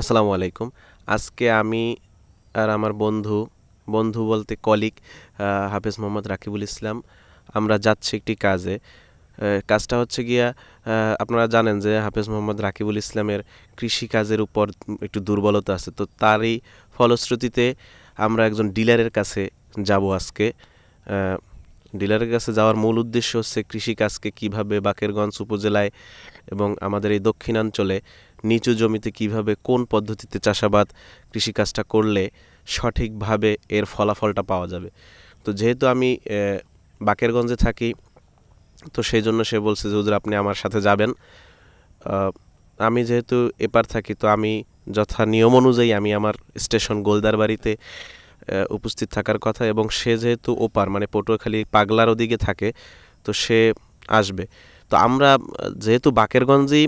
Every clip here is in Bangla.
আসসালামু আলাইকুম। আজকে আমি আর আমার বন্ধু বলতে কলিগ হাফেজ মোহাম্মদ রাকিবুল ইসলাম আমরা যাচ্ছি একটি কাজে। কাজটা হচ্ছে গিয়া আপনারা জানেন যে হাফেজ মোহাম্মদ রাকিবুল ইসলামের কৃষিকাজের উপর একটু দুর্বলতা আছে। তো তারই ফলশ্রুতিতে আমরা একজন ডিলারের কাছে যাব আজকে। ডিলারের কাছে যাওয়ার মূল উদ্দেশ্য হচ্ছে কৃষিকাজকে কিভাবে বাকেরগঞ্জ উপজেলায় এবং আমাদের এই দক্ষিণাঞ্চলে নিচু জমিতে কিভাবে কোন পদ্ধতিতে চাষাবাদ কৃষিকাজটা করলে সঠিকভাবে এর ফলাফলটা পাওয়া যাবে। তো যেহেতু আমি বাকেরগঞ্জে থাকি, তো সেই জন্য সে বলছে যে হুজুর আপনি আমার সাথে যাবেন। আমি যেহেতু এপার থাকি, তো আমি যথা নিয়ম অনুযায়ী আমি আমার স্টেশন গোলদারবাড়িতে উপস্থিত থাকার কথা, এবং সে যেহেতু ওপার মানে পটুয়াখালী পাগলার ওদিকে থাকে, তো সে আসবে। তো আমরা যেহেতু বাকেরগঞ্জেই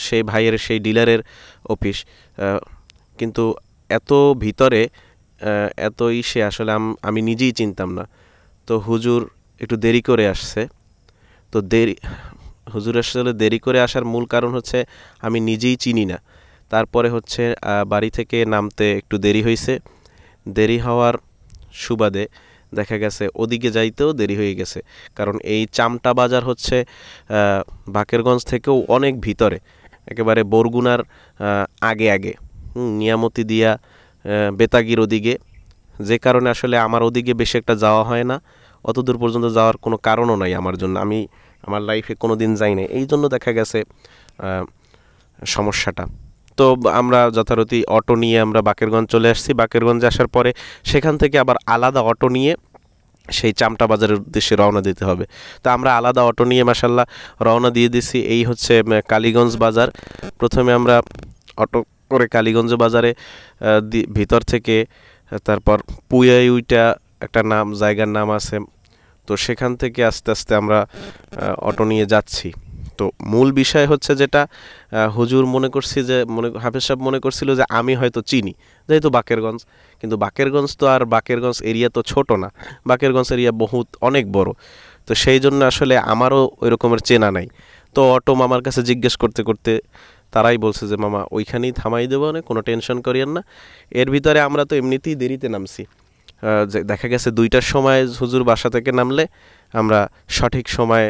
সেই ভাইয়ের সেই ডিলারের অফিস, কিন্তু এত ভিতরে এত সে আসলে আমি নিজেই চিনতাম না। তো হুজুর একটু দেরি করে আসছে। তো হুজুর আসলে দেরি করে আসার মূল কারণ হচ্ছে আমি নিজেই চিনি না। তারপরে হচ্ছে বাড়ি থেকে নামতে একটু দেরি হয়েছে। দেরি হওয়ার সুবাদে দেখা গেছে ওদিকে যাইতেও দেরি হয়ে গেছে, কারণ এই চামটা বাজার হচ্ছে বাকেরগঞ্জ থেকেও অনেক ভিতরে, একেবারে বরগুনার আগে আগে, নিয়ামতি দিয়া বেতাগির ওদিকে। যে কারণে আসলে আমার ওদিকে বেশি একটা যাওয়া হয় না, অতদূর পর্যন্ত যাওয়ার কোনো কারণও নাই আমার জন্য। আমি আমার লাইফে কোনো দিন যাই না, এই জন্য দেখা গেছে সমস্যাটা। তো আমরা যথারীতি অটো নিয়ে আমরা বাকেরগঞ্জ চলে আসছি। বাকেরগঞ্জে আসার পরে সেখান থেকে আবার আলাদা অটো নিয়ে সেই চামটা বাজারের উদ্দেশ্যে রওনা দিতে হবে। তো আমরা আলাদা অটো নিয়ে মাশাল্লাহ রওনা দিয়ে দিছি। এই হচ্ছে কালীগঞ্জ বাজার। প্রথমে আমরা অটো করে কালীগঞ্জ বাজারে ভিতর থেকে, তারপর পুয়াইউইটা একটা জায়গার নাম আছে, তো সেখান থেকে আস্তে আস্তে আমরা অটো নিয়ে যাচ্ছি। তো মূল বিষয় হচ্ছে যেটা হুজুর মনে করছি যে হাফেজ সাহেব মনে করছিল যে আমি হয়তো চিনি, যেহেতু বাকেরগঞ্জ, কিন্তু বাকেরগঞ্জ তো আর বাকেরগঞ্জ এরিয়া তো ছোট না, বাকেরগঞ্জ এরিয়া অনেক বড়। তো সেই জন্য আসলে আমারও ওই রকমের চেনা নাই। তো অটো মামার কাছে জিজ্ঞেস করতে করতে তারাই বলছে যে মামা ওইখানেই থামাই দেবো, না কোনো টেনশন করিয়েন না। এর ভিতরে আমরা তো এমনিতেই দেরিতে নামছি। দেখা গেছে 2টার সময় হুজুর বাসা থেকে নামলে আমরা সঠিক সময়ে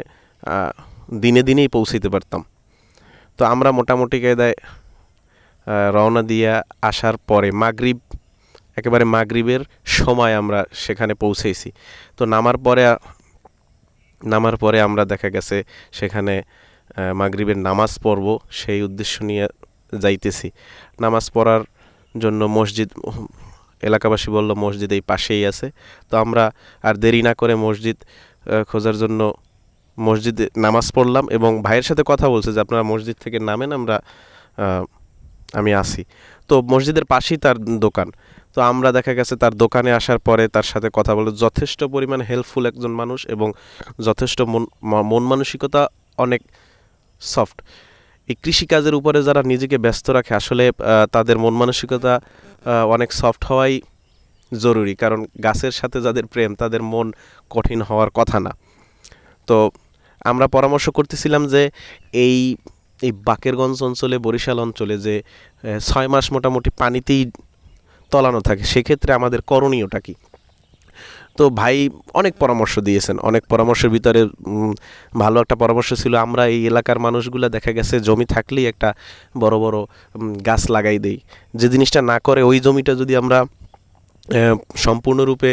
দিনেই পৌঁছাইতে পারতাম। তো আমরা মোটামুটি কায়দায় রওনা দিয়ে আসার পরে একেবারে মাগরিবের সময় আমরা সেখানে পৌঁছেছি। তো নামার পরে আমরা দেখা গেছে সেখানে মাগরিবের নামাজ পড়ব, সেই উদ্দেশ্য নিয়ে যাইতেছি। নামাজ পড়ার জন্য মসজিদ, এলাকাবাসী বলল মসজিদ এই পাশেই আছে। তো আমরা আর দেরি না করে মসজিদ খোঁজার জন্য মসজিদে নামাজ পড়লাম, এবং ভাইয়ের সাথে কথা বলছে যে আপনারা মসজিদ থেকে নামেন, আমি আসি। তো মসজিদের পাশেই তার দোকান। তো আমরা দেখা গেছে তার দোকানে আসার পরে তার সাথে কথা বলে, যথেষ্ট পরিমাণ হেল্পফুল একজন মানুষ, এবং যথেষ্ট মন মানসিকতা অনেক সফট। এই কৃষিকাজের উপরে যারা নিজেকে ব্যস্ত রাখে, আসলে তাদের মন মানসিকতা অনেক সফট হওয়াই জরুরি, কারণ গাছের সাথে যাদের প্রেম তাদের মন কঠিন হওয়ার কথা না। তো আমরা পরামর্শ করতেছিলাম যে এই বাকেরগঞ্জ অঞ্চলে, বরিশাল অঞ্চলে যে 6 মাস মোটামুটি পানিতেই তলানো থাকে, সেক্ষেত্রে আমাদের করণীয়টা কি। তো ভাই অনেক পরামর্শ দিয়েছেন। অনেক পরামর্শের ভিতরে ভালো একটা পরামর্শ ছিল, আমরা এই এলাকার মানুষগুলো দেখা গেছে জমি থাকলেই একটা বড় বড় গাছ লাগাই দেই। যে জিনিসটা না করে, ওই জমিটা যদি আমরা সম্পূর্ণরূপে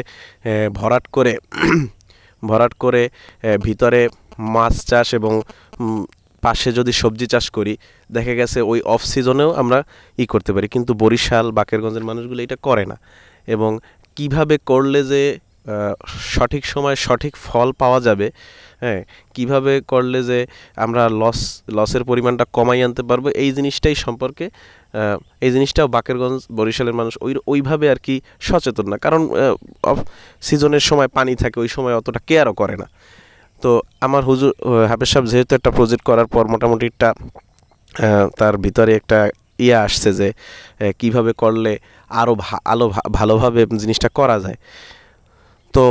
ভরাট করে ভিতরে মাছ চাষ এবং পাশে যদি সবজি চাষ করি, দেখা গেছে ওই অফ সিজনেও আমরা করতে পারি। কিন্তু বরিশাল বাকেরগঞ্জের মানুষগুলো এটা করে না। এবং কিভাবে করলে যে সঠিক সময় সঠিক ফল পাওয়া যাবে, হ্যাঁ, কিভাবে করলে যে আমরা লসের পরিমাণটা কমাই আনতে পারবো, এই জিনিসটাও বাকেরগঞ্জ বরিশালের মানুষ ওইভাবে আর কি সচেতন না, কারণ সিজনের সময় পানি থাকে, ওই সময় অতটা কেয়ারও করে না। তো আমার হাফেজ সাহেব যেহেতু একটা প্রজেক্ট করার পর মোটামুটি তার ভিতরে একটা আসছে যে কিভাবে করলে আরও ভালোভাবে জিনিসটা করা যায়। তো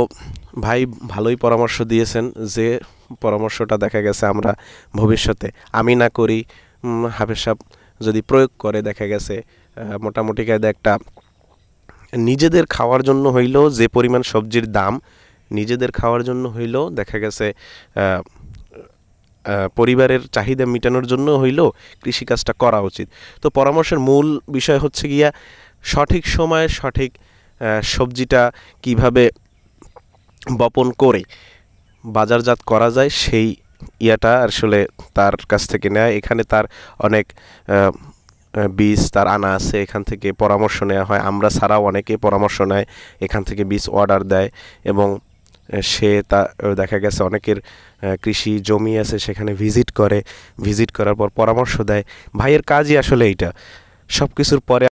ভাই ভালোই পরামর্শ দিয়েছেন, যে পরামর্শটা দেখা গেছে আমরা ভবিষ্যতে আমি না করি, হাফেজ সাহেব যদি প্রয়োগ করে দেখা গেছে মোটামুটি কায়দা একটা নিজেদের খাওয়ার জন্য হইলেও যে পরিমাণ সবজির দাম, নিজেদের খাওয়ার জন্য হইলেও দেখা গেছে পরিবারের চাহিদা মেটানোর জন্য হইলেও কৃষিকাজটা করা উচিত। তো পরামর্শের মূল বিষয় হচ্ছে গিয়া সঠিক সময়ে সঠিক সবজিটা কিভাবে বপন করে বাজারজাত করা যায় সেই ইয়াটা আসলে তার কাছ থেকে নেয়। এখানে তার অনেক বীজ তার আনা আছে, এখান থেকে পরামর্শ নেওয়া হয়। আমরা ছাড়াও অনেকে পরামর্শ নেয়, এখান থেকে বীজ অর্ডার দেয় এবং সে তা দেখা গেছে অনেকের কৃষি জমি আছে সেখানে ভিজিট করার পর পরামর্শ দেয়। ভাইয়ের কাজই আসলে এইটা। সব কিছুর পরে